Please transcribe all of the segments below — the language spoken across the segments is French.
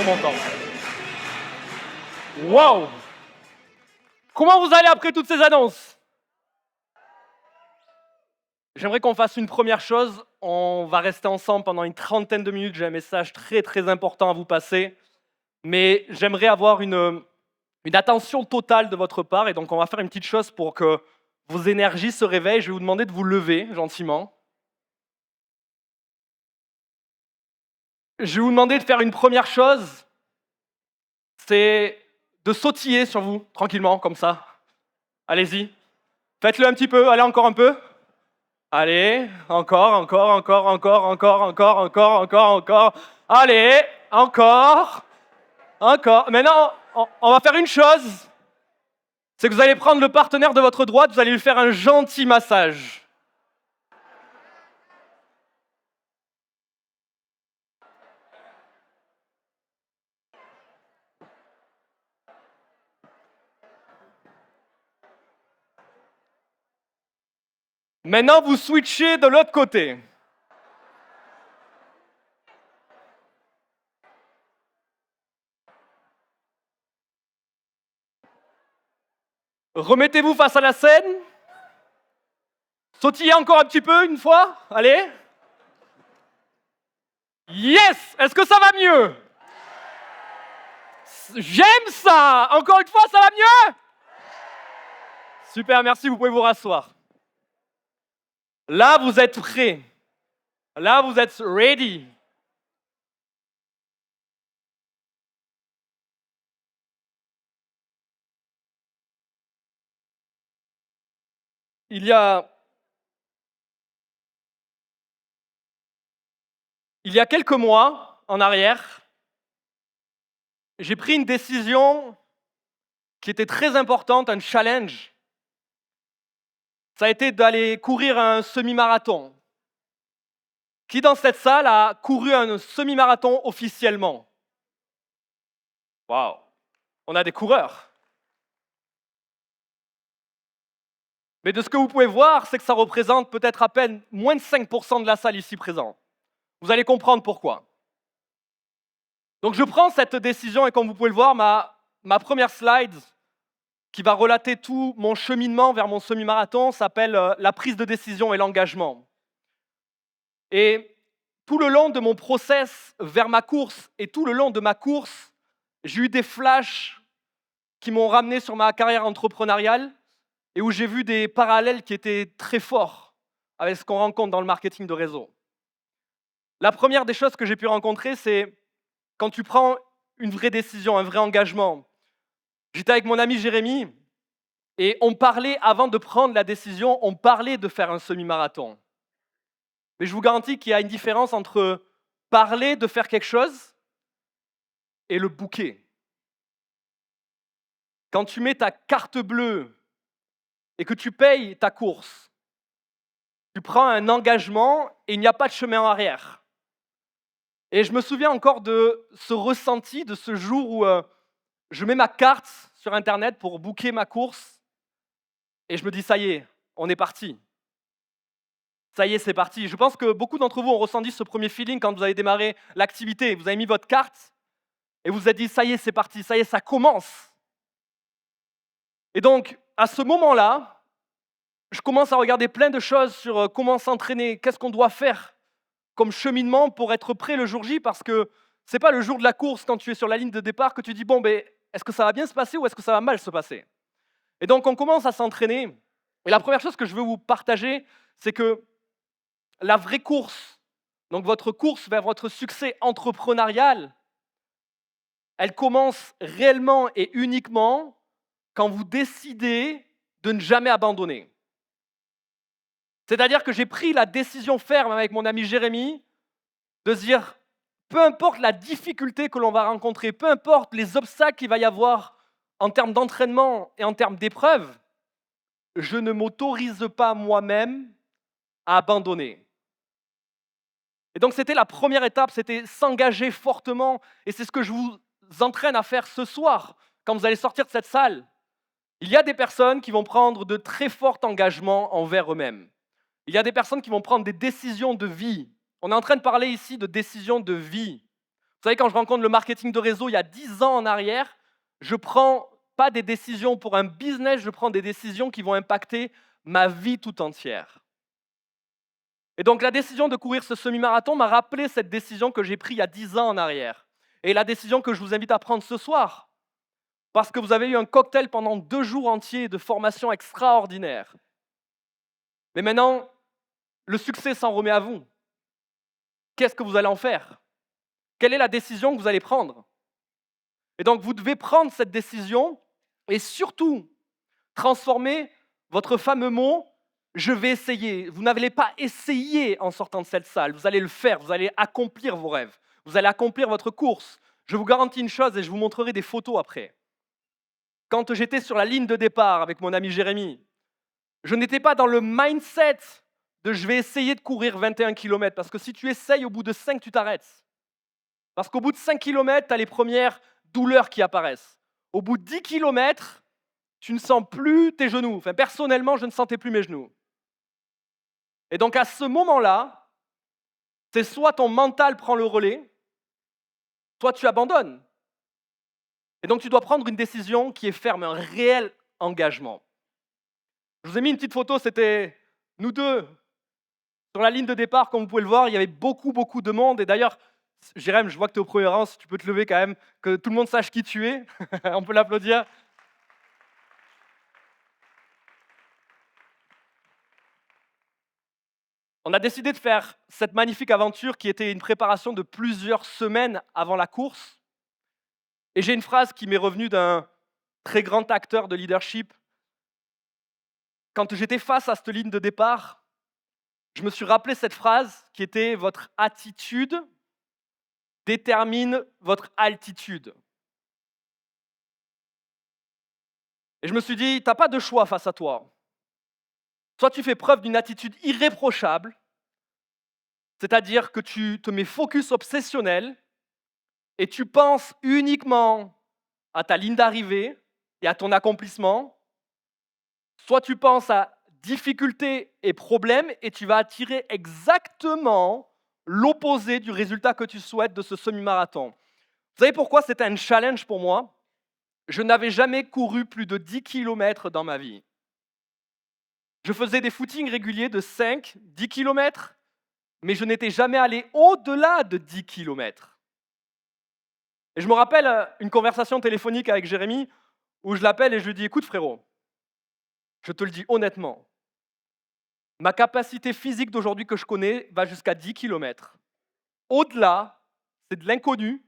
mon temps. Wow! Comment vous allez après toutes ces annonces? J'aimerais qu'on fasse une première chose. On va rester ensemble pendant une trentaine de minutes. J'ai un message très très important à vous passer. Mais j'aimerais avoir une attention totale de votre part. Et donc on va faire une petite chose pour que vos énergies se réveillent. Je vais vous demander de vous lever gentiment. Je vais vous demander de faire une première chose. C'est de sautiller sur vous, tranquillement, comme ça. Allez-y. Faites-le un petit peu. Allez, encore un peu. Allez, encore. Allez, encore. Maintenant, on va faire une chose. C'est que vous allez prendre le partenaire de votre droite, vous allez lui faire un gentil massage. Maintenant, vous switchez de l'autre côté. Remettez-vous face à la scène. Sautillez encore un petit peu, une fois. Allez. Yes! Est-ce que ça va mieux? J'aime ça! Encore une fois, ça va mieux? Super, merci, vous pouvez vous rasseoir. Là, vous êtes prêts. Là, vous êtes ready. Il y a quelques mois en arrière, j'ai pris une décision qui était très importante, un challenge. Ça a été d'aller courir un semi-marathon. Qui dans cette salle a couru un semi-marathon officiellement? Waouh! On a des coureurs. Mais de ce que vous pouvez voir, c'est que ça représente peut-être à peine moins de 5% de la salle ici présente. Vous allez comprendre pourquoi. Donc je prends cette décision et comme vous pouvez le voir, ma première slide qui va relater tout mon cheminement vers mon semi-marathon s'appelle la prise de décision et l'engagement. Et tout le long de mon process vers ma course et tout le long de ma course, j'ai eu des flashs qui m'ont ramené sur ma carrière entrepreneuriale et où j'ai vu des parallèles qui étaient très forts avec ce qu'on rencontre dans le marketing de réseau. La première des choses que j'ai pu rencontrer, c'est quand tu prends une vraie décision, un vrai engagement. J'étais avec mon ami Jérémy et on parlait, avant de prendre la décision, on parlait de faire un semi-marathon. Mais je vous garantis qu'il y a une différence entre parler de faire quelque chose et le booker. Quand tu mets ta carte bleue et que tu payes ta course, tu prends un engagement et il n'y a pas de chemin en arrière. Et je me souviens encore de ce ressenti, de ce jour où je mets ma carte sur Internet pour booker ma course et je me dis, ça y est, on est parti. Ça y est, c'est parti. Je pense que beaucoup d'entre vous ont ressenti ce premier feeling quand vous avez démarré l'activité. Vous avez mis votre carte et vous vous êtes dit, ça y est, c'est parti, ça y est, ça commence. Et donc, à ce moment-là, je commence à regarder plein de choses sur comment s'entraîner, qu'est-ce qu'on doit faire comme cheminement pour être prêt le jour J, parce que ce n'est pas le jour de la course, quand tu es sur la ligne de départ, que tu dis, bon, est-ce que ça va bien se passer ou est-ce que ça va mal se passer? Et donc, on commence à s'entraîner. Et la première chose que je veux vous partager, c'est que la vraie course, donc votre course vers votre succès entrepreneurial, elle commence réellement et uniquement quand vous décidez de ne jamais abandonner. C'est-à-dire que j'ai pris la décision ferme avec mon ami Jérémy de se dire, peu importe la difficulté que l'on va rencontrer, peu importe les obstacles qu'il va y avoir en termes d'entraînement et en termes d'épreuves, je ne m'autorise pas moi-même à abandonner. Et donc c'était la première étape, c'était s'engager fortement, et c'est ce que je vous entraîne à faire ce soir, quand vous allez sortir de cette salle. Il y a des personnes qui vont prendre de très forts engagements envers eux-mêmes. Il y a des personnes qui vont prendre des décisions de vie. On est en train de parler ici de décisions de vie. Vous savez, quand je rencontre le marketing de réseau il y a 10 ans en arrière, je ne prends pas des décisions pour un business, je prends des décisions qui vont impacter ma vie tout entière. Et donc la décision de courir ce semi-marathon m'a rappelé cette décision que j'ai prise il y a 10 ans en arrière. Et la décision que je vous invite à prendre ce soir, parce que vous avez eu un cocktail pendant 2 jours entiers de formation extraordinaire. Mais maintenant, le succès s'en remet à vous. Qu'est-ce que vous allez en faire? Quelle est la décision que vous allez prendre? Et donc vous devez prendre cette décision et surtout transformer votre fameux mot « je vais essayer ». Vous n'allez pas essayer en sortant de cette salle, vous allez le faire, vous allez accomplir vos rêves, vous allez accomplir votre course. Je vous garantis une chose et je vous montrerai des photos après. Quand j'étais sur la ligne de départ avec mon ami Jérémy, je n'étais pas dans le mindset de « je vais essayer de courir 21 km » parce que si tu essayes, au bout de 5, tu t'arrêtes. Parce qu'au bout de 5 km, tu as les premières douleurs qui apparaissent. Au bout de 10 km, tu ne sens plus tes genoux. Enfin, personnellement, je ne sentais plus mes genoux. Et donc à ce moment-là, c'est soit ton mental prend le relais, soit tu abandonnes. Et donc tu dois prendre une décision qui est ferme, un réel engagement. Je vous ai mis une petite photo, c'était nous deux. Sur la ligne de départ, comme vous pouvez le voir, il y avait beaucoup de monde. Et d'ailleurs, Jérém, je vois que tu es au premier rang, si tu peux te lever quand même, que tout le monde sache qui tu es. On peut l'applaudir. On a décidé de faire cette magnifique aventure qui était une préparation de plusieurs semaines avant la course. Et j'ai une phrase qui m'est revenue d'un très grand acteur de leadership. Quand j'étais face à cette ligne de départ, je me suis rappelé cette phrase qui était « Votre attitude détermine votre altitude ». Et je me suis dit, tu n'as pas de choix face à toi. Soit tu fais preuve d'une attitude irréprochable, c'est-à-dire que tu te mets focus obsessionnel et tu penses uniquement à ta ligne d'arrivée et à ton accomplissement, soit tu penses à difficultés et problèmes et tu vas attirer exactement l'opposé du résultat que tu souhaites de ce semi-marathon. Vous savez pourquoi c'était un challenge pour moi? Je n'avais jamais couru plus de 10 km dans ma vie. Je faisais des footings réguliers de 5, 10 km, mais je n'étais jamais allé au-delà de 10 km. Et je me rappelle une conversation téléphonique avec Jérémy où je l'appelle et je lui dis « Écoute frérot, je te le dis honnêtement, ma capacité physique d'aujourd'hui que je connais va jusqu'à 10 km. Au-delà, c'est de l'inconnu,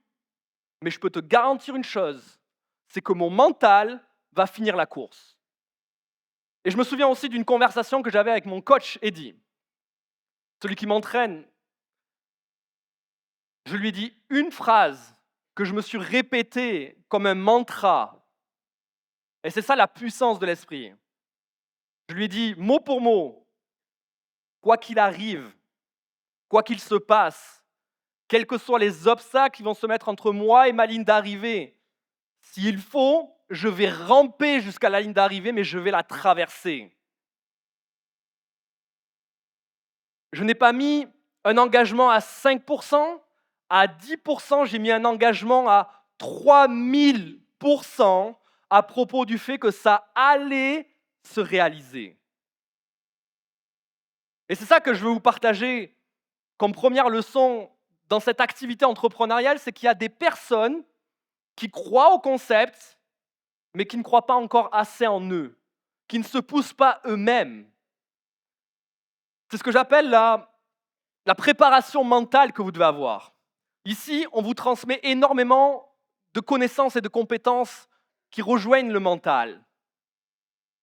mais je peux te garantir une chose, c'est que mon mental va finir la course. » Et je me souviens aussi d'une conversation que j'avais avec mon coach Eddy, celui qui m'entraîne. Je lui ai dit une phrase que je me suis répétée comme un mantra. Et c'est ça la puissance de l'esprit. Je lui ai dit mot pour mot, quoi qu'il arrive, quoi qu'il se passe, quels que soient les obstacles qui vont se mettre entre moi et ma ligne d'arrivée, s'il faut, je vais ramper jusqu'à la ligne d'arrivée, mais je vais la traverser. Je n'ai pas mis un engagement à 5%, à 10%, j'ai mis un engagement à 3000% à propos du fait que ça allait se réaliser. Et c'est ça que je veux vous partager comme première leçon dans cette activité entrepreneuriale, c'est qu'il y a des personnes qui croient au concept, mais qui ne croient pas encore assez en eux, qui ne se poussent pas eux-mêmes. C'est ce que j'appelle la préparation mentale que vous devez avoir. Ici, on vous transmet énormément de connaissances et de compétences qui rejoignent le mental.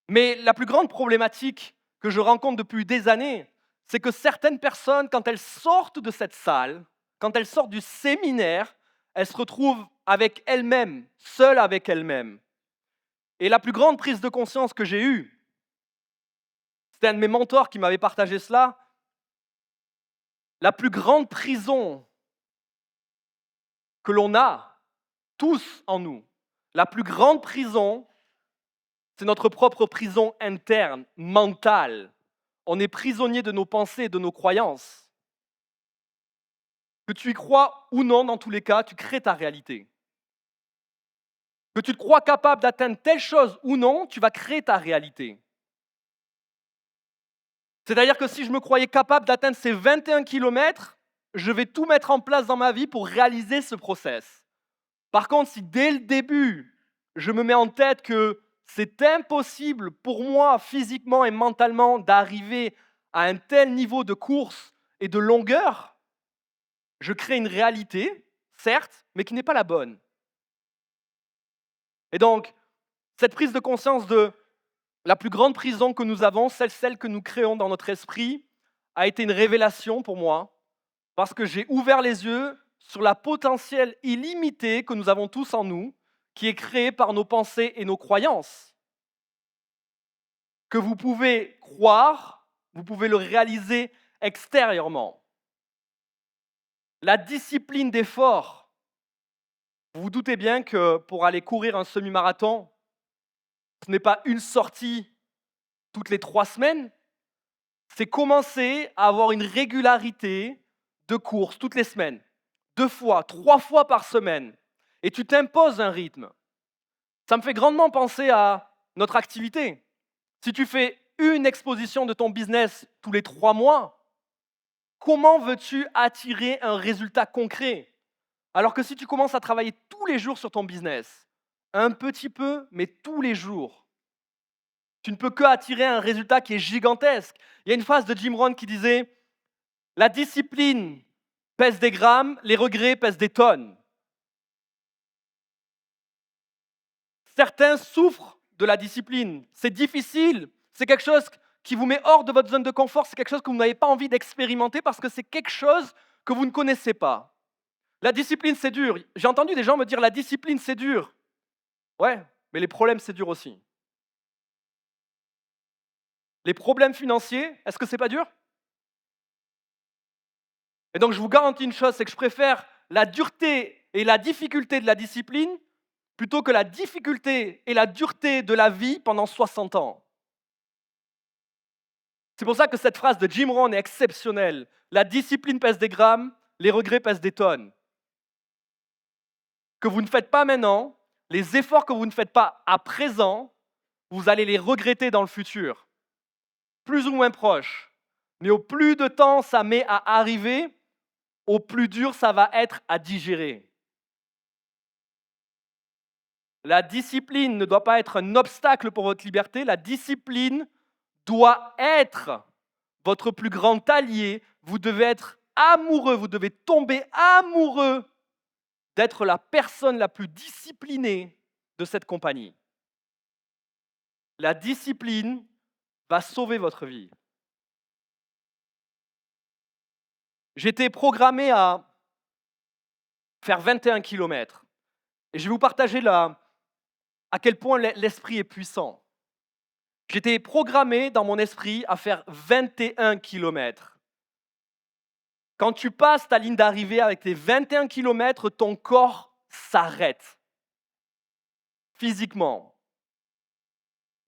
Mais la plus grande problématique que je rencontre depuis des années, c'est que certaines personnes, quand elles sortent de cette salle, quand elles sortent du séminaire, elles se retrouvent avec elles-mêmes, seules avec elles-mêmes. Et la plus grande prise de conscience que j'ai eue, c'était un de mes mentors qui m'avait partagé cela, la plus grande prison que l'on a, tous en nous, la plus grande prison, c'est notre propre prison interne, mentale. On est prisonnier de nos pensées et de nos croyances. Que tu y crois ou non, dans tous les cas, tu crées ta réalité. Que tu te crois capable d'atteindre telle chose ou non, tu vas créer ta réalité. C'est-à-dire que si je me croyais capable d'atteindre ces 21 kilomètres, je vais tout mettre en place dans ma vie pour réaliser ce process. Par contre, si dès le début, je me mets en tête que c'est impossible pour moi, physiquement et mentalement, d'arriver à un tel niveau de course et de longueur, je crée une réalité, certes, mais qui n'est pas la bonne. Et donc, cette prise de conscience de la plus grande prison que nous avons, celle que nous créons dans notre esprit, a été une révélation pour moi, parce que j'ai ouvert les yeux sur la potentiel illimitée que nous avons tous en nous, qui est créée par nos pensées et nos croyances. Que vous pouvez croire, vous pouvez le réaliser extérieurement. La discipline d'effort. Vous vous doutez bien que pour aller courir un semi-marathon, ce n'est pas une sortie toutes les 3 semaines, c'est commencer à avoir une régularité de course toutes les semaines, 2 fois, 3 fois par semaine, et tu t'imposes un rythme. Ça me fait grandement penser à notre activité. Si tu fais une exposition de ton business tous les 3 mois, comment veux-tu attirer un résultat concret? Alors que si tu commences à travailler tous les jours sur ton business, un petit peu, mais tous les jours, tu ne peux que attirer un résultat qui est gigantesque. Il y a une phrase de Jim Rohn qui disait « La discipline pèse des grammes, les regrets pèsent des tonnes ». Certains souffrent de la discipline. C'est difficile. C'est quelque chose qui vous met hors de votre zone de confort. C'est quelque chose que vous n'avez pas envie d'expérimenter parce que c'est quelque chose que vous ne connaissez pas. La discipline, c'est dur. J'ai entendu des gens me dire « la discipline, c'est dur ». Ouais, mais les problèmes, c'est dur aussi. Les problèmes financiers, est-ce que c'est pas dur? Et donc, je vous garantis une chose, c'est que je préfère la dureté et la difficulté de la discipline plutôt que la difficulté et la dureté de la vie pendant 60 ans. C'est pour ça que cette phrase de Jim Rohn est exceptionnelle. La discipline pèse des grammes, les regrets pèsent des tonnes. Que vous ne faites pas maintenant, les efforts que vous ne faites pas à présent, vous allez les regretter dans le futur. Plus ou moins proche. Mais au plus de temps ça met à arriver, au plus dur ça va être à digérer. La discipline ne doit pas être un obstacle pour votre liberté, la discipline doit être votre plus grand allié. Vous devez être amoureux, vous devez tomber amoureux d'être la personne la plus disciplinée de cette compagnie. La discipline va sauver votre vie. J'étais programmé à faire 21 kilomètres. Et je vais vous partager à quel point l'esprit est puissant. J'étais programmé dans mon esprit à faire 21 kilomètres. Quand tu passes ta ligne d'arrivée avec tes 21 kilomètres, ton corps s'arrête. Physiquement.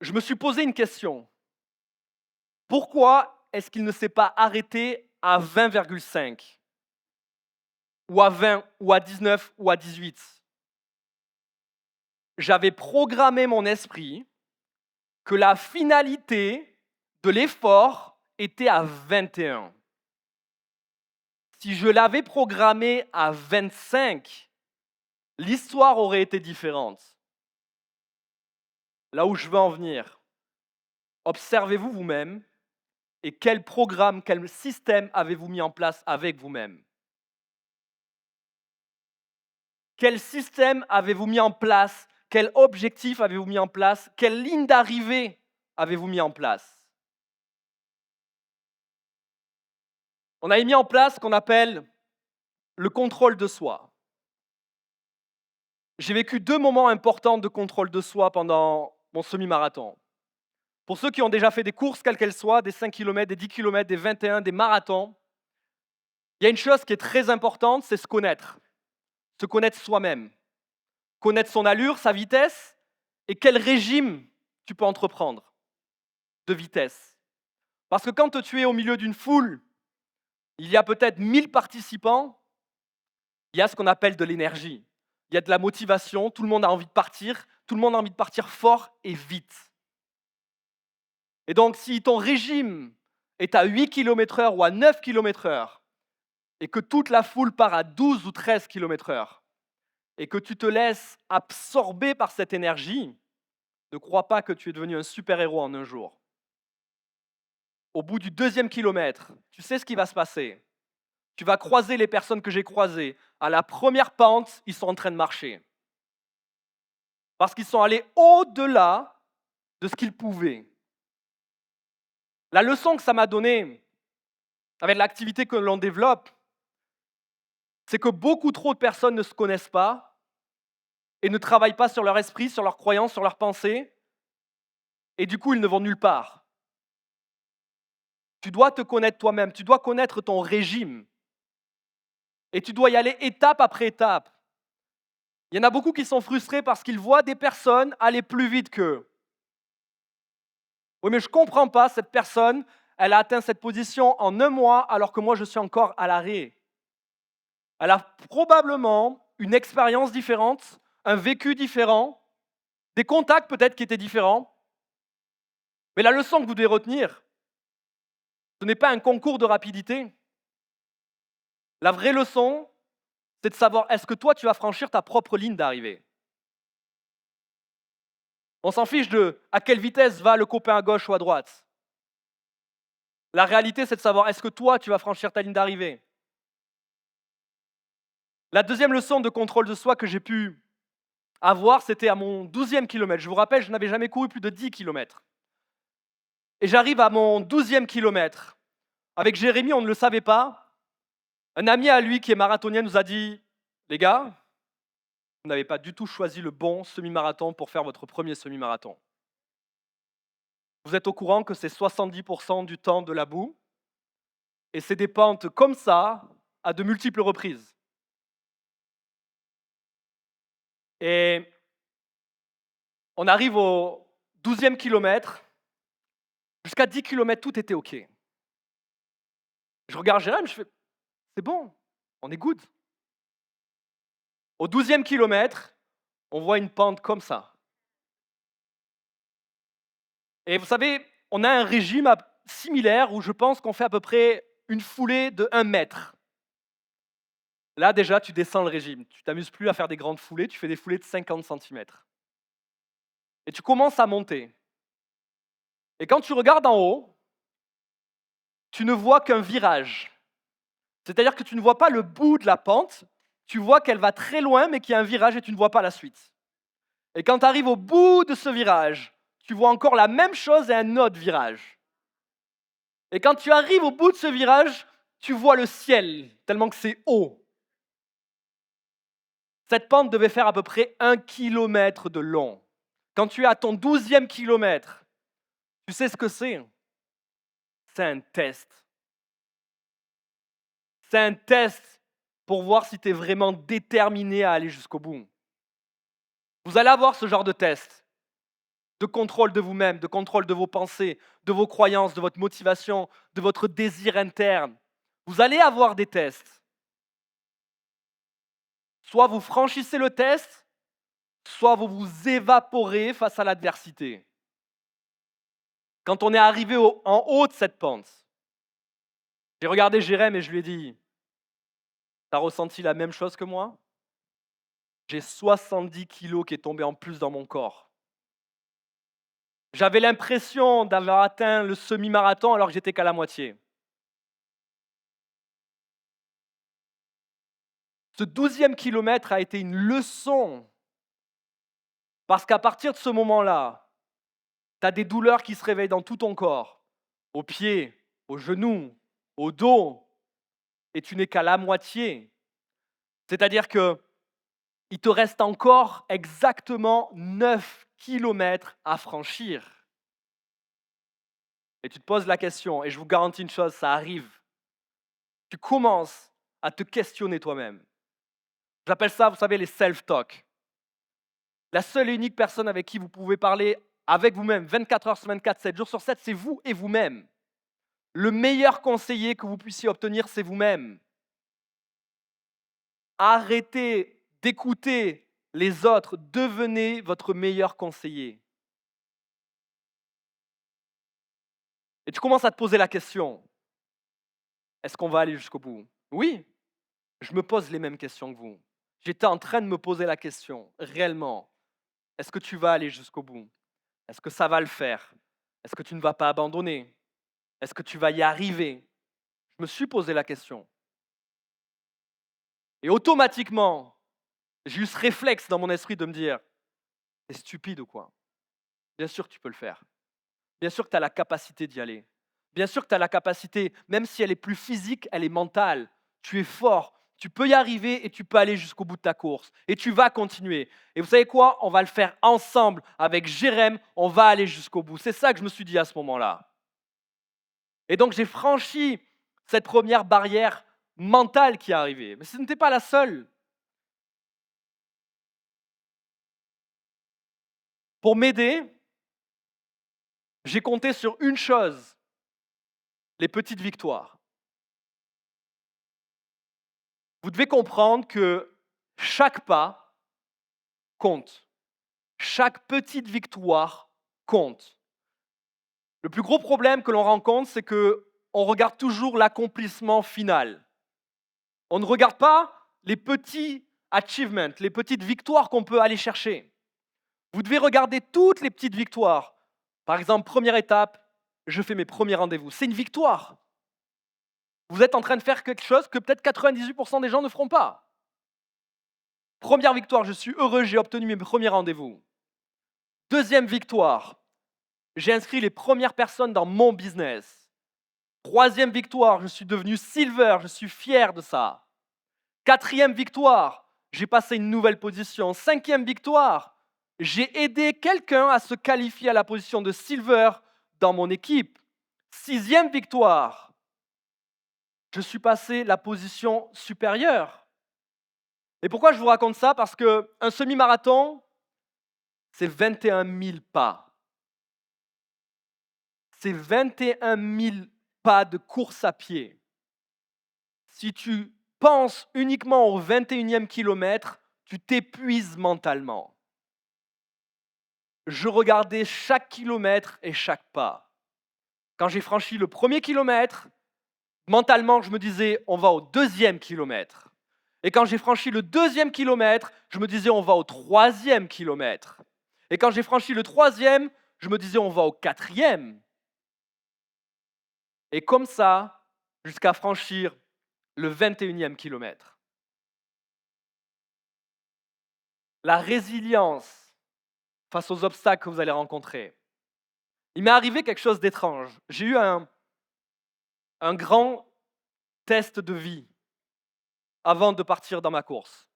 Je me suis posé une question. Pourquoi est-ce qu'il ne s'est pas arrêté à 20,5 ou à 20 ou à 19 ou à 18? J'avais programmé mon esprit que la finalité de l'effort était à 21. Si je l'avais programmé à 25, l'histoire aurait été différente. Là où je veux en venir, observez-vous vous-même et quel programme, quel système avez-vous mis en place avec vous-même? Quel système avez-vous mis en place? Quel objectif avez-vous mis en place? Quelle ligne d'arrivée avez-vous mis en place? On a mis en place ce qu'on appelle le contrôle de soi. J'ai vécu 2 moments importants de contrôle de soi pendant mon semi-marathon. Pour ceux qui ont déjà fait des courses, quelles qu'elles soient, des 5 km, des 10 km, des 21, des marathons, il y a une chose qui est très importante, c'est se connaître soi-même, connaître son allure, sa vitesse et quel régime tu peux entreprendre de vitesse. Parce que quand tu es au milieu d'une foule, il y a peut-être 1000 participants, il y a ce qu'on appelle de l'énergie. Il y a de la motivation, tout le monde a envie de partir, tout le monde a envie de partir fort et vite. Et donc, si ton régime est à 8 km/h ou à 9 km/h, et que toute la foule part à 12 ou 13 km/h, et que tu te laisses absorber par cette énergie, ne crois pas que tu es devenu un super-héros en un jour. Au bout du 2e kilomètre, tu sais ce qui va se passer. Tu vas croiser les personnes que j'ai croisées. À la première pente, ils sont en train de marcher. Parce qu'ils sont allés au-delà de ce qu'ils pouvaient. La leçon que ça m'a donnée avec l'activité que l'on développe, c'est que beaucoup trop de personnes ne se connaissent pas et ne travaillent pas sur leur esprit, sur leurs croyances, sur leurs pensées, et du coup, ils ne vont nulle part. Tu dois te connaître toi-même, tu dois connaître ton régime, et tu dois y aller étape après étape. Il y en a beaucoup qui sont frustrés parce qu'ils voient des personnes aller plus vite qu'eux. Oui, mais je ne comprends pas, cette personne, elle a atteint cette position en 1 mois alors que moi, je suis encore à l'arrêt. Elle a probablement une expérience différente, un vécu différent, des contacts peut-être qui étaient différents. Mais la leçon que vous devez retenir, ce n'est pas un concours de rapidité. La vraie leçon, c'est de savoir est-ce que toi, tu vas franchir ta propre ligne d'arrivée. On s'en fiche de à quelle vitesse va le copain à gauche ou à droite. La réalité, c'est de savoir est-ce que toi, tu vas franchir ta ligne d'arrivée. La deuxième leçon de contrôle de soi que j'ai pu avoir, c'était à mon 12e kilomètre. Je vous rappelle, je n'avais jamais couru plus de 10 kilomètres. Et j'arrive à mon 12e kilomètre. Avec Jérémy, on ne le savait pas. Un ami à lui qui est marathonien nous a dit « Les gars, vous n'avez pas du tout choisi le bon semi-marathon pour faire votre premier semi-marathon. Vous êtes au courant que c'est 70% du temps de la boue et c'est des pentes comme ça à de multiples reprises. » Et on arrive au 12e kilomètre. Jusqu'à 10 kilomètres, tout était OK. Je regarde Jérém, je fais « C'est bon, on est good. » Au 12e kilomètre, on voit une pente comme ça. Et vous savez, on a un régime similaire où je pense qu'on fait à peu près une foulée de 1 mètre. Là, déjà, tu descends le régime. Tu t'amuses plus à faire des grandes foulées, tu fais des foulées de 50 centimètres. Et tu commences à monter. Et quand tu regardes en haut, tu ne vois qu'un virage. C'est-à-dire que tu ne vois pas le bout de la pente, tu vois qu'elle va très loin, mais qu'il y a un virage et tu ne vois pas la suite. Et quand tu arrives au bout de ce virage, tu vois encore la même chose et un autre virage. Et quand tu arrives au bout de ce virage, tu vois le ciel, tellement que c'est haut. Cette pente devait faire à peu près 1 kilomètre de long. Quand tu es à ton 12e kilomètre, tu sais ce que c'est? C'est un test. C'est un test pour voir si tu es vraiment déterminé à aller jusqu'au bout. Vous allez avoir ce genre de test, de contrôle de vous-même, de contrôle de vos pensées, de vos croyances, de votre motivation, de votre désir interne. Vous allez avoir des tests. Soit vous franchissez le test, soit vous vous évaporez face à l'adversité. Quand on est arrivé en haut de cette pente, j'ai regardé Jérém et je lui ai dit « T'as ressenti la même chose que moi ?» J'ai 70 kilos qui est tombé en plus dans mon corps. J'avais l'impression d'avoir atteint le semi-marathon alors que j'étais qu'à la moitié. Ce 12e kilomètre a été une leçon parce qu'à partir de ce moment-là, tu as des douleurs qui se réveillent dans tout ton corps, aux pieds, aux genoux, au dos, et tu n'es qu'à la moitié. C'est-à-dire que il te reste encore exactement 9 kilomètres à franchir. Et tu te poses la question, et je vous garantis une chose, ça arrive. Tu commences à te questionner toi-même. J'appelle ça, vous savez, les self-talk. La seule et unique personne avec qui vous pouvez parler avec vous-même, 24 heures sur 24, 7 jours sur 7, c'est vous et vous-même. Le meilleur conseiller que vous puissiez obtenir, c'est vous-même. Arrêtez d'écouter les autres, devenez votre meilleur conseiller. Et tu commences à te poser la question, est-ce qu'on va aller jusqu'au bout? Oui, je me pose les mêmes questions que vous. J'étais en train de me poser la question, réellement, est-ce que tu vas aller jusqu'au bout? Est-ce que ça va le faire? Est-ce que tu ne vas pas abandonner? Est-ce que tu vas y arriver? Je me suis posé la question. Et automatiquement, j'ai eu ce réflexe dans mon esprit de me dire, t'es stupide ou quoi? Bien sûr que tu peux le faire. Bien sûr que tu as la capacité d'y aller. Bien sûr que tu as la capacité, même si elle est plus physique, elle est mentale. Tu es fort, tu peux y arriver et tu peux aller jusqu'au bout de ta course. Et tu vas continuer. Et vous savez quoi? On va le faire ensemble avec Jérém, on va aller jusqu'au bout. C'est ça que je me suis dit à ce moment-là. Et donc j'ai franchi cette première barrière mentale qui est arrivée. Mais ce n'était pas la seule. Pour m'aider, j'ai compté sur une chose, les petites victoires. Vous devez comprendre que chaque pas compte. Chaque petite victoire compte. Le plus gros problème que l'on rencontre, c'est qu'on regarde toujours l'accomplissement final. On ne regarde pas les petits achievements, les petites victoires qu'on peut aller chercher. Vous devez regarder toutes les petites victoires. Par exemple, première étape, je fais mes premiers rendez-vous. C'est une victoire. Vous êtes en train de faire quelque chose que peut-être 98% des gens ne feront pas. Première victoire, je suis heureux, j'ai obtenu mes premiers rendez-vous. Deuxième victoire, j'ai inscrit les premières personnes dans mon business. Troisième victoire, je suis devenu silver, je suis fier de ça. Quatrième victoire, j'ai passé une nouvelle position. Cinquième victoire, j'ai aidé quelqu'un à se qualifier à la position de silver dans mon équipe. Sixième victoire, je suis passé la position supérieure. Et pourquoi je vous raconte ça? Parce qu'un semi-marathon, c'est 21 000 pas. C'est 21 000 pas de course à pied. Si tu penses uniquement au 21e kilomètre, tu t'épuises mentalement. Je regardais chaque kilomètre et chaque pas. Quand j'ai franchi le premier kilomètre, mentalement, je me disais, on va au deuxième kilomètre. Et quand j'ai franchi le deuxième kilomètre, je me disais, on va au troisième kilomètre. Et quand j'ai franchi le troisième, je me disais, on va au quatrième. Et comme ça, jusqu'à franchir le 21e kilomètre. La résilience face aux obstacles que vous allez rencontrer. Il m'est arrivé quelque chose d'étrange. J'ai eu un grand test de vie avant de partir dans ma course.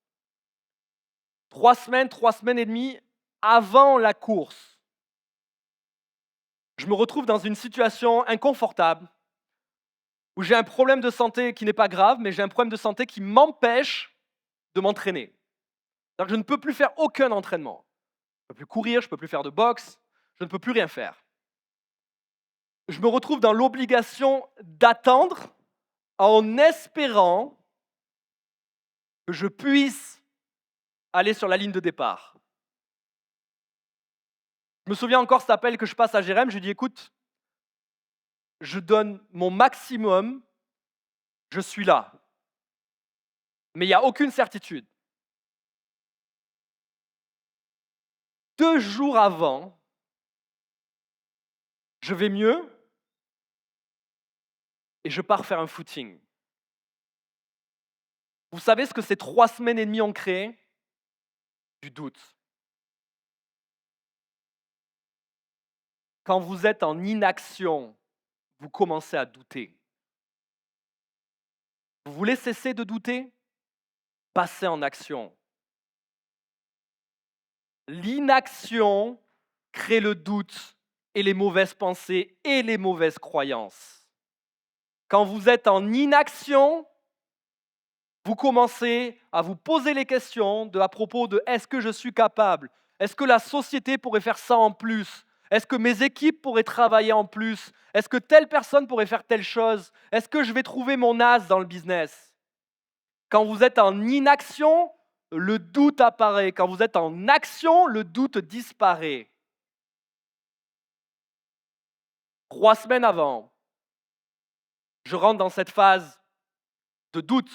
3 semaines et demie avant la course. Je me retrouve dans une situation inconfortable où j'ai un problème de santé qui n'est pas grave, mais j'ai un problème de santé qui m'empêche de m'entraîner. C'est-à-dire que je ne peux plus faire aucun entraînement. Je ne peux plus courir, je ne peux plus faire de boxe, je ne peux plus rien faire. Je me retrouve dans l'obligation d'attendre en espérant que je puisse aller sur la ligne de départ. Je me souviens encore cet appel que je passe à Jérém, je lui dis écoute, je donne mon maximum, je suis là. Mais il n'y a aucune certitude. 2 jours avant, je vais mieux et je pars faire un footing. Vous savez ce que ces 3 semaines et demie ont créé? Du doute. Quand vous êtes en inaction, vous commencez à douter. Vous voulez cesser de douter? Passez en action. L'inaction crée le doute et les mauvaises pensées et les mauvaises croyances. Quand vous êtes en inaction, vous commencez à vous poser les questions à propos de est-ce que je suis capable? Est-ce que la société pourrait faire ça en plus? Est-ce que mes équipes pourraient travailler en plus? Est-ce que telle personne pourrait faire telle chose? Est-ce que je vais trouver mon as dans le business? Quand vous êtes en inaction, le doute apparaît. Quand vous êtes en action, le doute disparaît. 3 semaines avant, je rentre dans cette phase de doute.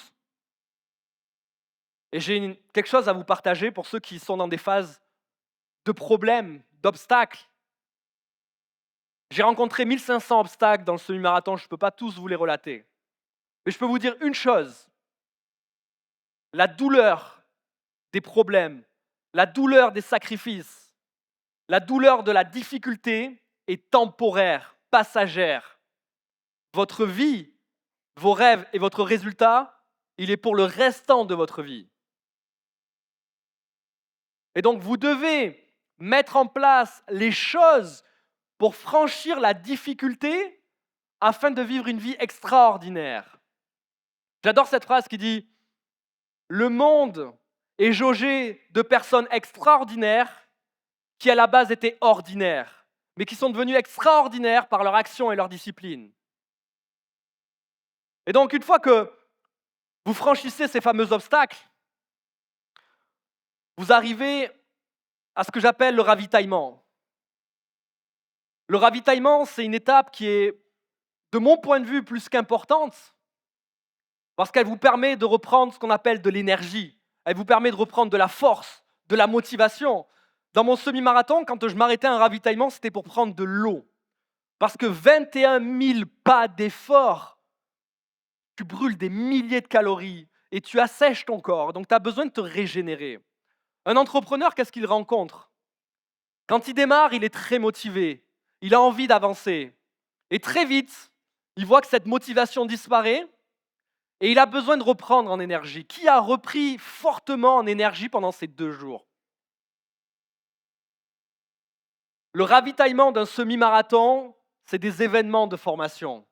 Et j'ai quelque chose à vous partager pour ceux qui sont dans des phases de problèmes, d'obstacles. J'ai rencontré 1500 obstacles dans le semi-marathon, je ne peux pas tous vous les relater. Mais je peux vous dire une chose, la douleur des problèmes, la douleur des sacrifices, la douleur de la difficulté est temporaire, passagère. Votre vie, vos rêves et votre résultat, il est pour le restant de votre vie. Et donc vous devez mettre en place les choses pour franchir la difficulté afin de vivre une vie extraordinaire. J'adore cette phrase qui dit « Le monde est jaugé de personnes extraordinaires qui à la base étaient ordinaires, mais qui sont devenues extraordinaires par leur action et leur discipline. » Et donc une fois que vous franchissez ces fameux obstacles, vous arrivez à ce que j'appelle le ravitaillement. Le ravitaillement, c'est une étape qui est, de mon point de vue, plus qu'importante, parce qu'elle vous permet de reprendre ce qu'on appelle de l'énergie. Elle vous permet de reprendre de la force, de la motivation. Dans mon semi-marathon, quand je m'arrêtais à un ravitaillement, c'était pour prendre de l'eau. Parce que 21 000 pas d'effort, tu brûles des milliers de calories et tu assèches ton corps. Donc, tu as besoin de te régénérer. Un entrepreneur, qu'est-ce qu'il rencontre? Quand il démarre, il est très motivé. Il a envie d'avancer. Et très vite, il voit que cette motivation disparaît et il a besoin de reprendre en énergie. Qui a repris fortement en énergie pendant ces 2 jours? Le ravitaillement d'un semi-marathon, c'est des événements de formation.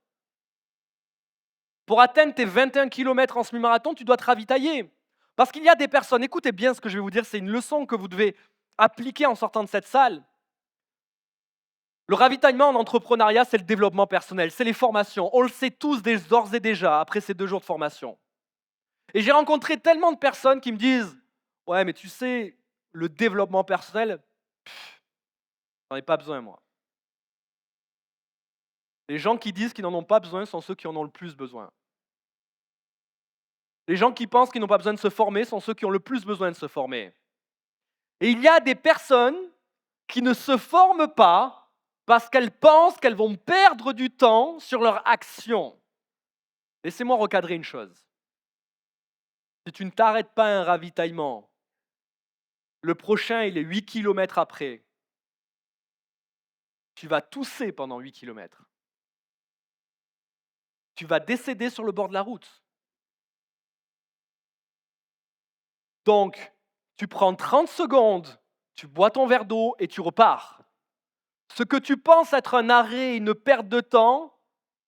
Pour atteindre tes 21 km en semi-marathon, tu dois te ravitailler. Parce qu'il y a des personnes, écoutez bien ce que je vais vous dire, c'est une leçon que vous devez appliquer en sortant de cette salle. Le ravitaillement en entrepreneuriat, c'est le développement personnel, c'est les formations. On le sait tous d'ores et déjà après ces 2 jours de formation. Et j'ai rencontré tellement de personnes qui me disent « Ouais, mais tu sais, le développement personnel, j'en ai pas besoin, moi. » Les gens qui disent qu'ils n'en ont pas besoin sont ceux qui en ont le plus besoin. Les gens qui pensent qu'ils n'ont pas besoin de se former sont ceux qui ont le plus besoin de se former. Et il y a des personnes qui ne se forment pas parce qu'elles pensent qu'elles vont perdre du temps sur leur action. Laissez-moi recadrer une chose. Si tu ne t'arrêtes pas à un ravitaillement, le prochain, il est 8 km après. Tu vas tousser pendant 8 km. Tu vas décéder sur le bord de la route. Donc, tu prends 30 secondes, tu bois ton verre d'eau et tu repars. Ce que tu penses être un arrêt, une perte de temps,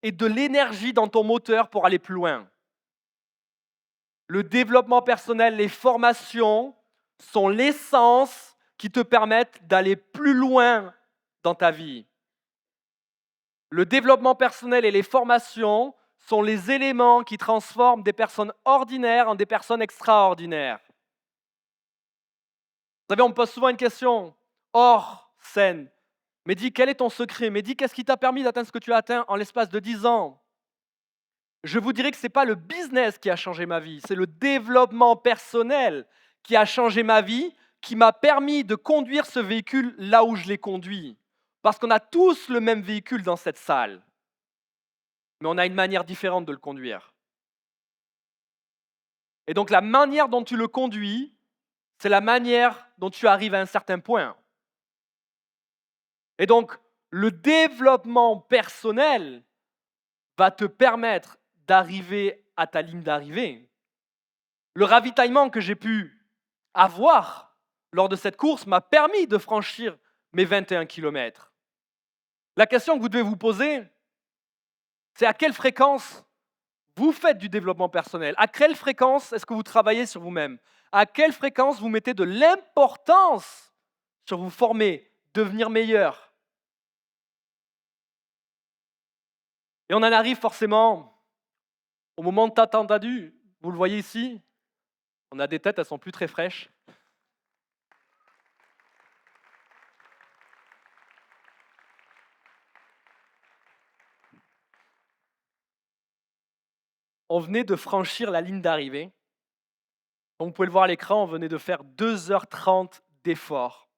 est de l'énergie dans ton moteur pour aller plus loin. Le développement personnel, les formations sont l'essence qui te permettent d'aller plus loin dans ta vie. Le développement personnel et les formations sont les éléments qui transforment des personnes ordinaires en des personnes extraordinaires. Vous savez, on me pose souvent une question hors scène. Mais dis, quel est ton secret? Mais dis, qu'est-ce qui t'a permis d'atteindre ce que tu as atteint en l'espace de 10 ans? Je vous dirais que ce n'est pas le business qui a changé ma vie, c'est le développement personnel qui a changé ma vie, qui m'a permis de conduire ce véhicule là où je l'ai conduit. Parce qu'on a tous le même véhicule dans cette salle, mais on a une manière différente de le conduire. Et donc la manière dont tu le conduis, c'est la manière dont tu arrives à un certain point. Et donc, le développement personnel va te permettre d'arriver à ta ligne d'arrivée. Le ravitaillement que j'ai pu avoir lors de cette course m'a permis de franchir mes 21 km. La question que vous devez vous poser, c'est à quelle fréquence vous faites du développement personnel? À quelle fréquence est-ce que vous travaillez sur vous-même? À quelle fréquence vous mettez de l'importance sur vous former, devenir meilleur? Et on en arrive forcément au moment tant attendu, vous le voyez ici, On a des têtes, elles sont plus très fraîches. On venait de franchir la ligne d'arrivée. Comme vous pouvez le voir à l'écran, on venait de faire 2h30 d'effort.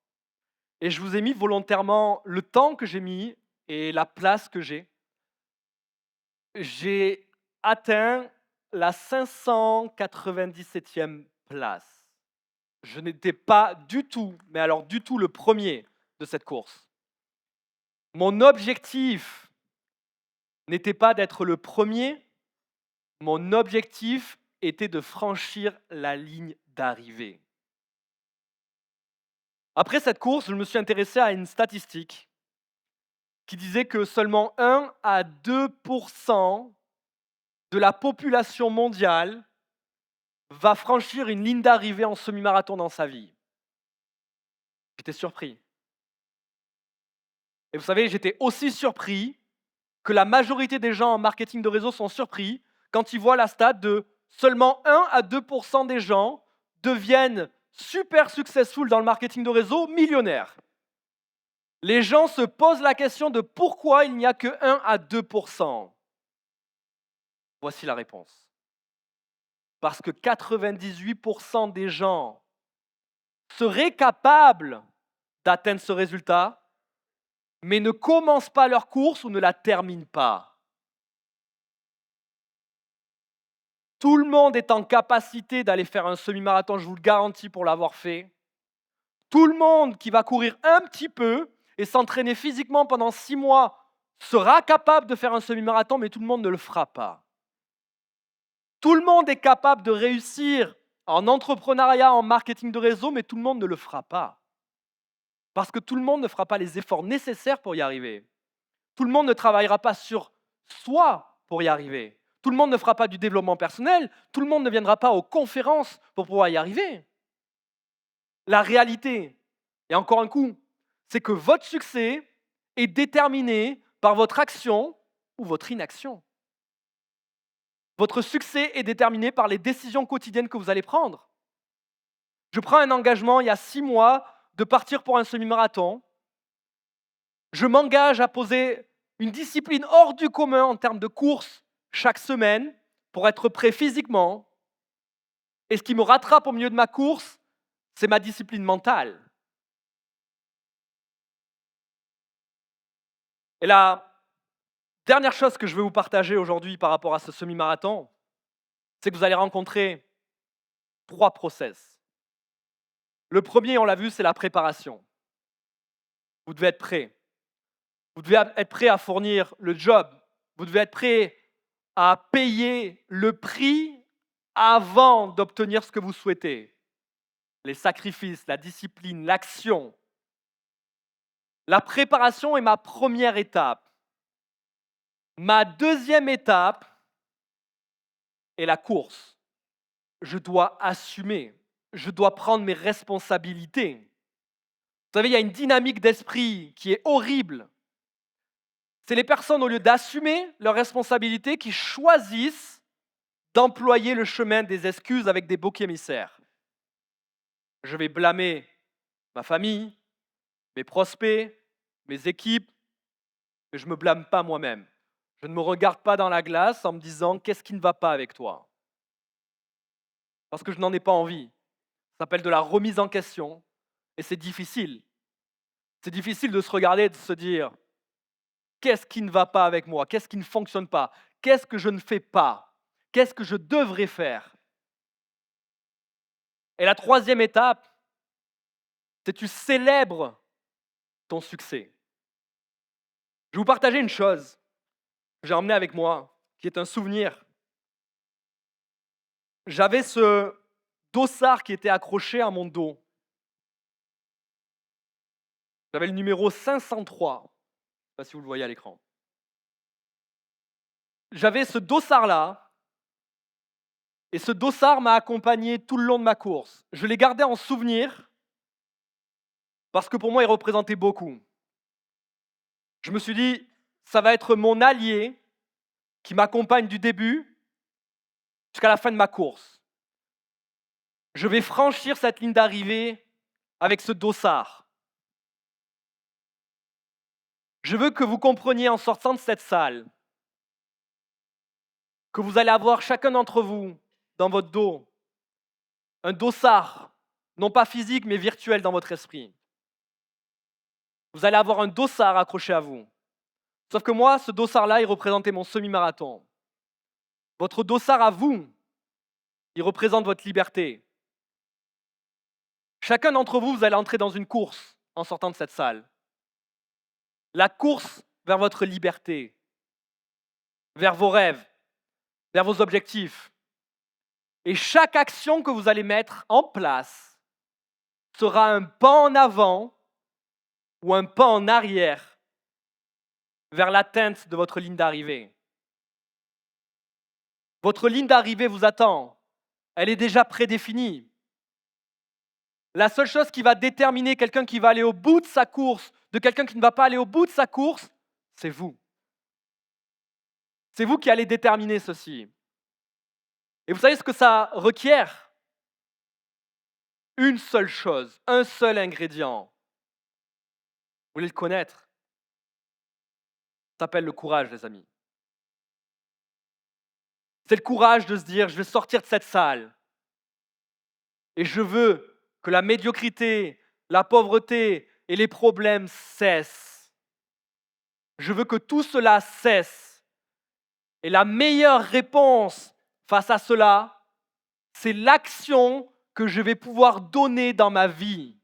Et je vous ai mis volontairement le temps que j'ai mis et la place que j'ai. J'ai atteint la 597e place. Je n'étais pas du tout, mais alors du tout le premier de cette course. Mon objectif n'était pas d'être le premier, mon objectif était de franchir la ligne d'arrivée. Après cette course, je me suis intéressé à une statistique qui disait que seulement 1 à 2% de la population mondiale va franchir une ligne d'arrivée en semi-marathon dans sa vie. J'étais surpris. Et vous savez, j'étais aussi surpris que la majorité des gens en marketing de réseau sont surpris quand ils voient la stat de seulement 1 à 2% des gens deviennent super successful dans le marketing de réseau, millionnaires. Les gens se posent la question de pourquoi il n'y a que 1 à 2%. Voici la réponse. Parce que 98% des gens seraient capables d'atteindre ce résultat, mais ne commencent pas leur course ou ne la terminent pas. Tout le monde est en capacité d'aller faire un semi-marathon, je vous le garantis pour l'avoir fait. Tout le monde qui va courir un petit peu et s'entraîner physiquement pendant 6 mois sera capable de faire un semi-marathon, mais tout le monde ne le fera pas. Tout le monde est capable de réussir en entrepreneuriat, en marketing de réseau, mais tout le monde ne le fera pas. Parce que tout le monde ne fera pas les efforts nécessaires pour y arriver. Tout le monde ne travaillera pas sur soi pour y arriver. Tout le monde ne fera pas du développement personnel. Tout le monde ne viendra pas aux conférences pour pouvoir y arriver. La réalité, et encore un coup, c'est que votre succès est déterminé par votre action ou votre inaction. Votre succès est déterminé par les décisions quotidiennes que vous allez prendre. Je prends un engagement il y a 6 mois de partir pour un semi-marathon. Je m'engage à poser une discipline hors du commun en termes de course chaque semaine pour être prêt physiquement. Et ce qui me rattrape au milieu de ma course, c'est ma discipline mentale. Et la dernière chose que je veux vous partager aujourd'hui par rapport à ce semi-marathon, c'est que vous allez rencontrer 3 process. Le premier, on l'a vu, c'est la préparation. Vous devez être prêt. Vous devez être prêt à fournir le job. Vous devez être prêt à payer le prix avant d'obtenir ce que vous souhaitez. Les sacrifices, la discipline, l'action. La préparation est ma première étape. Ma deuxième étape est la course. Je dois assumer. Je dois prendre mes responsabilités. Vous savez, il y a une dynamique d'esprit qui est horrible. C'est les personnes, au lieu d'assumer leurs responsabilités, qui choisissent d'employer le chemin des excuses avec des boucs émissaires. Je vais blâmer ma famille, mes prospects, mes équipes, mais je ne me blâme pas moi-même. Je ne me regarde pas dans la glace en me disant « qu'est-ce qui ne va pas avec toi ?» Parce que je n'en ai pas envie. Ça s'appelle de la remise en question et c'est difficile. C'est difficile de se regarder et de se dire « qu'est-ce qui ne va pas avec moi? Qu'est-ce qui ne fonctionne pas? Qu'est-ce que je ne fais pas? Qu'est-ce que je devrais faire ?» Et la troisième étape, c'est que tu célèbres ton succès. Je vais vous partager une chose que j'ai emmenée avec moi, qui est un souvenir. J'avais ce dossard qui était accroché à mon dos. J'avais le numéro 503. Je ne sais pas si vous le voyez à l'écran. J'avais ce dossard-là, et ce dossard m'a accompagné tout le long de ma course. Je l'ai gardé en souvenir, parce que pour moi, il représentait beaucoup. Je me suis dit, ça va être mon allié qui m'accompagne du début jusqu'à la fin de ma course. Je vais franchir cette ligne d'arrivée avec ce dossard. Je veux que vous compreniez en sortant de cette salle que vous allez avoir chacun d'entre vous dans votre dos un dossard, non pas physique mais virtuel dans votre esprit. Vous allez avoir un dossard accroché à vous. Sauf que moi, ce dossard-là, il représentait mon semi-marathon. Votre dossard à vous, il représente votre liberté. Chacun d'entre vous, vous allez entrer dans une course en sortant de cette salle. La course vers votre liberté, vers vos rêves, vers vos objectifs. Et chaque action que vous allez mettre en place sera un pas en avant ou un pas en arrière vers l'atteinte de votre ligne d'arrivée. Votre ligne d'arrivée vous attend. Elle est déjà prédéfinie. La seule chose qui va déterminer quelqu'un qui va aller au bout de sa course, de quelqu'un qui ne va pas aller au bout de sa course, c'est vous. C'est vous qui allez déterminer ceci. Et vous savez ce que ça requiert? Une seule chose, un seul ingrédient. Vous voulez le connaître? Ça s'appelle le courage, les amis. C'est le courage de se dire, je vais sortir de cette salle. Et je veux que la médiocrité, la pauvreté et les problèmes cessent. Je veux que tout cela cesse. Et la meilleure réponse face à cela, c'est l'action que je vais pouvoir donner dans ma vie.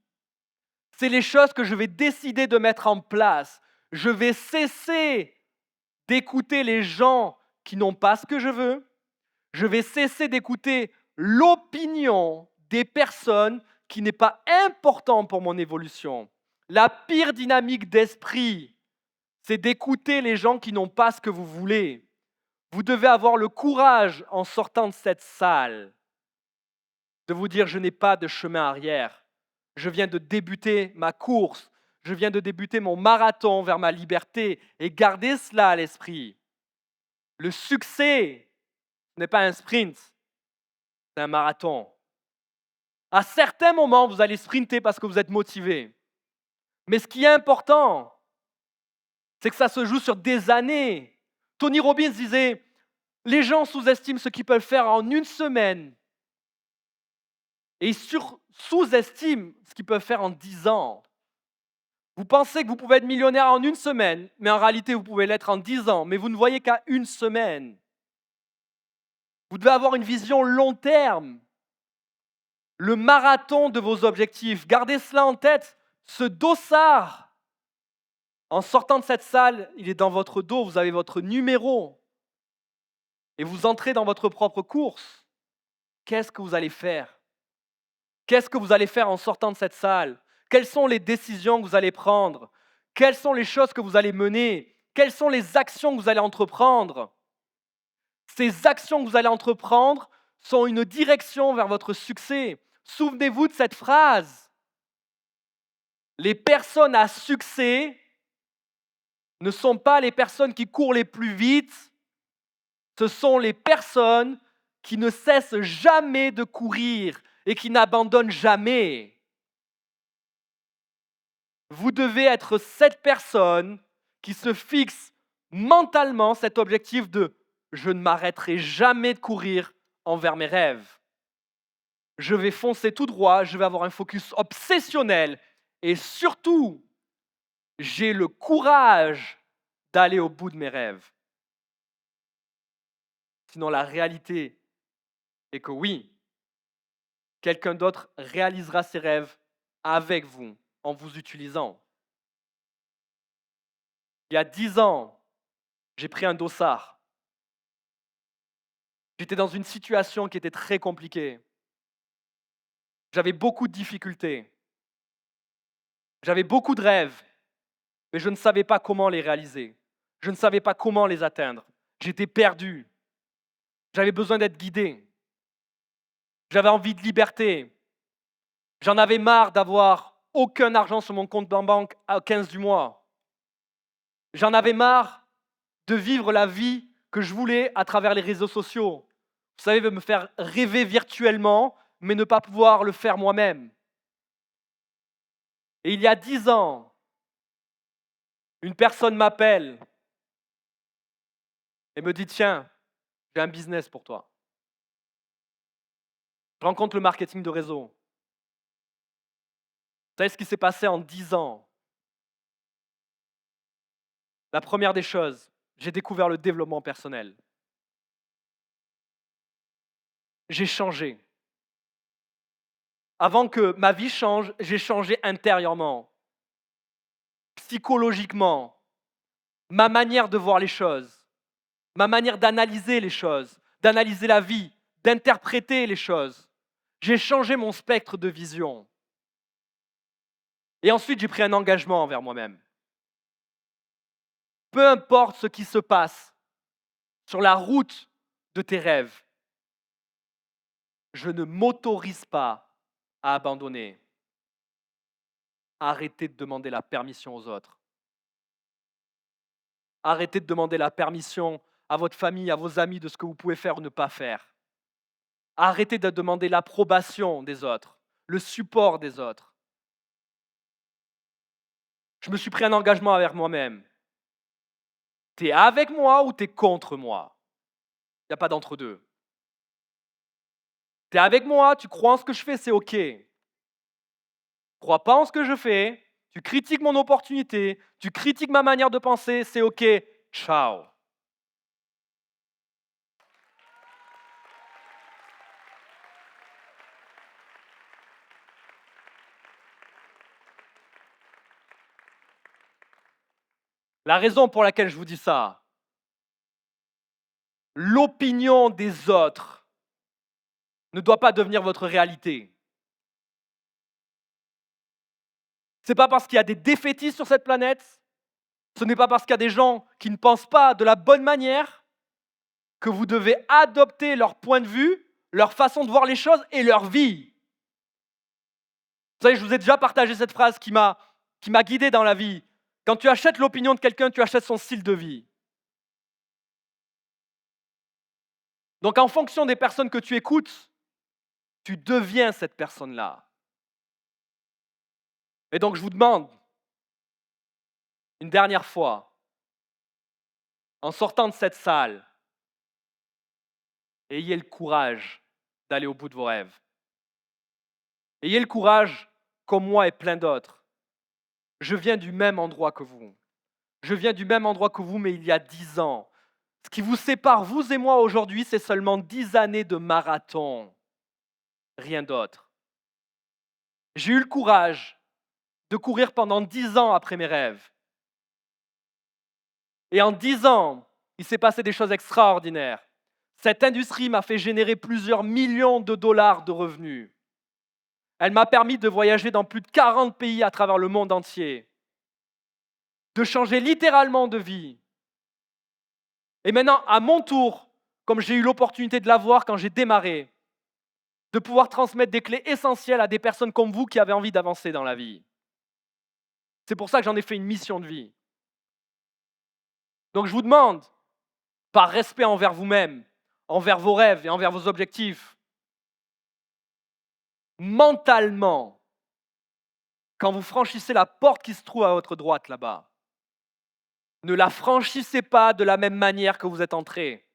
C'est les choses que je vais décider de mettre en place. Je vais cesser d'écouter les gens qui n'ont pas ce que je veux. Je vais cesser d'écouter l'opinion des personnes qui n'est pas importante pour mon évolution. La pire dynamique d'esprit, c'est d'écouter les gens qui n'ont pas ce que vous voulez. Vous devez avoir le courage, en sortant de cette salle, de vous dire, je n'ai pas de chemin arrière. Je viens de débuter ma course. Je viens de débuter mon marathon vers ma liberté. Et gardez cela à l'esprit. Le succès n'est pas un sprint, c'est un marathon. À certains moments, vous allez sprinter parce que vous êtes motivé. Mais ce qui est important, c'est que ça se joue sur des années. Tony Robbins disait, les gens sous-estiment ce qu'ils peuvent faire en une semaine. Et ils sous-estiment ce qu'ils peuvent faire en 10 ans. Vous pensez que vous pouvez être millionnaire en une semaine, mais en réalité, vous pouvez l'être en 10 ans, mais vous ne voyez qu'à une semaine. Vous devez avoir une vision long terme. Le marathon de vos objectifs. Gardez cela en tête. Ce dossard, en sortant de cette salle, il est dans votre dos, vous avez votre numéro. Et vous entrez dans votre propre course. Qu'est-ce que vous allez faire? Qu'est-ce que vous allez faire en sortant de cette salle? Quelles sont les décisions que vous allez prendre? Quelles sont les choses que vous allez mener? Quelles sont les actions que vous allez entreprendre? Ces actions que vous allez entreprendre sont une direction vers votre succès. Souvenez-vous de cette phrase. Les personnes à succès ne sont pas les personnes qui courent les plus vite, ce sont les personnes qui ne cessent jamais de courir et qui n'abandonnent jamais. Vous devez être cette personne qui se fixe mentalement cet objectif de « je ne m'arrêterai jamais de courir envers mes rêves ». Je vais foncer tout droit, je vais avoir un focus obsessionnel et surtout, j'ai le courage d'aller au bout de mes rêves. Sinon, la réalité est que oui, quelqu'un d'autre réalisera ses rêves avec vous, en vous utilisant. Il y a 10 ans, j'ai pris un dossard. J'étais dans une situation qui était très compliquée. J'avais beaucoup de difficultés. J'avais beaucoup de rêves, mais je ne savais pas comment les réaliser. Je ne savais pas comment les atteindre. J'étais perdu. J'avais besoin d'être guidé. J'avais envie de liberté. J'en avais marre d'avoir aucun argent sur mon compte en banque à 15 du mois. J'en avais marre de vivre la vie que je voulais à travers les réseaux sociaux. Vous savez, me faire rêver virtuellement, mais ne pas pouvoir le faire moi-même. Et il y a 10 ans, une personne m'appelle et me dit, tiens, j'ai un business pour toi. Je rencontre le marketing de réseau. Vous savez ce qui s'est passé en 10 ans? La première des choses, j'ai découvert le développement personnel. J'ai changé. Avant que ma vie change, j'ai changé intérieurement, psychologiquement, ma manière de voir les choses, ma manière d'analyser les choses, d'analyser la vie, d'interpréter les choses. J'ai changé mon spectre de vision. Et ensuite, j'ai pris un engagement envers moi-même. Peu importe ce qui se passe sur la route de tes rêves, je ne m'autorise pas à abandonner. Arrêtez de demander la permission aux autres. Arrêtez de demander la permission à votre famille, à vos amis de ce que vous pouvez faire ou ne pas faire. Arrêtez de demander l'approbation des autres, le support des autres. Je me suis pris un engagement avec moi-même. Tu es avec moi ou tu es contre moi? Il n'y a pas d'entre-deux. Tu es avec moi, tu crois en ce que je fais, c'est OK. Tu crois pas en ce que je fais, tu critiques mon opportunité, tu critiques ma manière de penser, c'est OK. Ciao. La raison pour laquelle je vous dis ça, l'opinion des autres ne doit pas devenir votre réalité. Ce n'est pas parce qu'il y a des défaitistes sur cette planète, ce n'est pas parce qu'il y a des gens qui ne pensent pas de la bonne manière que vous devez adopter leur point de vue, leur façon de voir les choses et leur vie. Vous savez, je vous ai déjà partagé cette phrase qui m'a guidé dans la vie. Quand tu achètes l'opinion de quelqu'un, tu achètes son style de vie. Donc en fonction des personnes que tu écoutes, tu deviens cette personne-là. Et donc je vous demande, une dernière fois, en sortant de cette salle, ayez le courage d'aller au bout de vos rêves. Ayez le courage, comme moi et plein d'autres. Je viens du même endroit que vous. Je viens du même endroit que vous, mais il y a 10 ans. Ce qui vous sépare, vous et moi, aujourd'hui, c'est seulement 10 années de marathon. Rien d'autre. J'ai eu le courage de courir pendant 10 ans après mes rêves. Et en 10 ans, il s'est passé des choses extraordinaires. Cette industrie m'a fait générer plusieurs millions de dollars de revenus. Elle m'a permis de voyager dans plus de 40 pays à travers le monde entier, de changer littéralement de vie. Et maintenant, à mon tour, comme j'ai eu l'opportunité de l'avoir quand j'ai démarré, de pouvoir transmettre des clés essentielles à des personnes comme vous qui avaient envie d'avancer dans la vie. C'est pour ça que j'en ai fait une mission de vie. Donc je vous demande, par respect envers vous-même, envers vos rêves et envers vos objectifs, mentalement, quand vous franchissez la porte qui se trouve à votre droite là-bas, ne la franchissez pas de la même manière que vous êtes entré.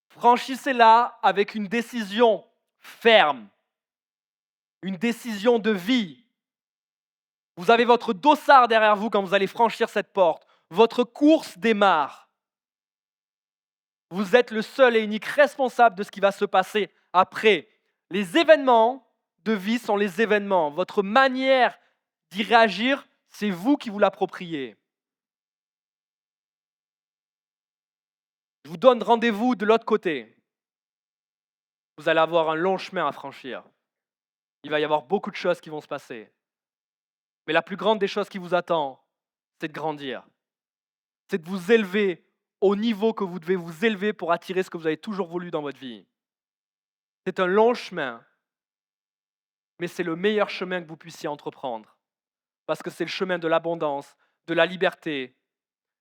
Franchissez-la avec une décision ferme, une décision de vie. Vous avez votre dossard derrière vous quand vous allez franchir cette porte. Votre course démarre. Vous êtes le seul et unique responsable de ce qui va se passer après. Les événements de vie sont les événements. Votre manière d'y réagir, c'est vous qui vous l'appropriez. Je vous donne rendez-vous de l'autre côté. Vous allez avoir un long chemin à franchir. Il va y avoir beaucoup de choses qui vont se passer. Mais la plus grande des choses qui vous attend, c'est de grandir. C'est de vous élever au niveau que vous devez vous élever pour attirer ce que vous avez toujours voulu dans votre vie. C'est un long chemin, mais c'est le meilleur chemin que vous puissiez entreprendre. Parce que c'est le chemin de l'abondance, de la liberté,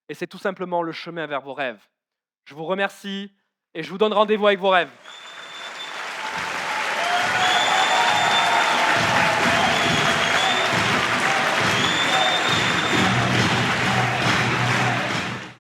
et c'est tout simplement le chemin vers vos rêves. Je vous remercie et je vous donne rendez-vous avec vos rêves.